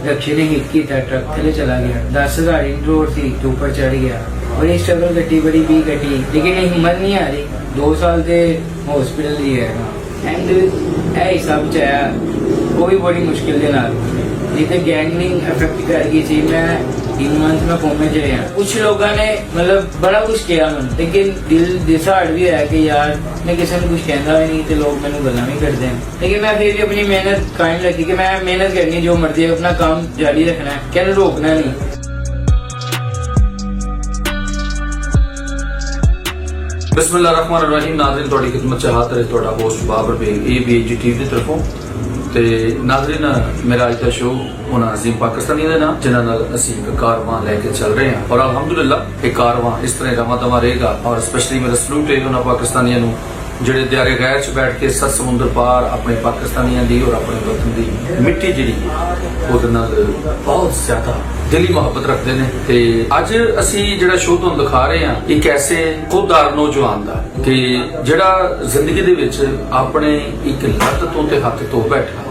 रक्षे ने हिट किया, ट्रक थले चला गया। 10,000 इंट्रोड थी तो ऊपर चढ़ गया। बड़ी स्ट्रगल कटी, बड़ी भी कटी, लेकिन हिम्मत नहीं आ रही। 2 साल से हॉस्पिटल ही है एंड ए हिसाब चाया वो भी बड़ी मुश्किल के नाल जितने गैंगलिंग अफेक्ट कर गई थी। मैं 3 मंथ में कोमे च रहा। कुछ लोगों ने मतलब बड़ा कुछ किया मन, लेकिन दिल डिसाइड भी है कि यार मैं किसी ने कुछ कहना भी नहीं तो लोग मैंने गल्ला भी करते हैं। लेकिन मैं फिर भी अपनी मेहनत कायम रखी कि मैं मेहनत करनी, जो मर्जी है अपना काम जारी रखना है, कहना रोकना नहीं। बिस्मिल्लाहिर्रहमानिर्रहीम। नाज़रीन तुहाडी खिदमत च हाज़िर है तुहाडा host Babar Baig ABG TV की तरफों। ते नाज़रीन मेरा अज का शो उन्हां अजीम पाकिस्तानी दे नाल जिन्हां नाल असीं एक कारवां लैके चल रहे हैं और अल्हम्दुलिल्लाह एक कारवां इस तरह रवां दवां रहेगा। और स्पेशली मेरा सलूट है उन्हां पाकिस्तानियों नूं ਜਿਹੜੇ ਦਿਆਰੇ ਗੈਰ ਚ बैठ के 7 ਸਮੁੰਦਰ ਪਾਰ ਆਪਣੇ ਪਾਕਿਸਤਾਨੀਆਂ ਦੀ और ਆਪਣੇ ਵਤਨ ਦੀ ਮਿੱਟੀ ਜਿਹੜੀ ਉਹਦੇ ਨਾਲ ਬਹੁਤ ਜ਼ਿਆਦਾ ਦਿਲੀ ਮੁਹੱਬਤ ਰੱਖਦੇ ਨੇ। ਤੇ ਅੱਜ ਅਸੀਂ ਜਿਹੜਾ ਸ਼ੋਅ ਤੁਹਾਨੂੰ ਦਿਖਾ ਰਹੇ ਹਾਂ ਇੱਕ ਐਸੇ ਖੁਦਦਾਰ ਨੌਜਵਾਨ ਦਾ ਕਿ ਜਿਹੜਾ ਜ਼ਿੰਦਗੀ ਦੇ ਵਿੱਚ ਆਪਣੇ ਇੱਕ ਲੱਤ ਤੋਂ ਤੇ ਹੱਥ ਤੋਂ ਬੈਠਾ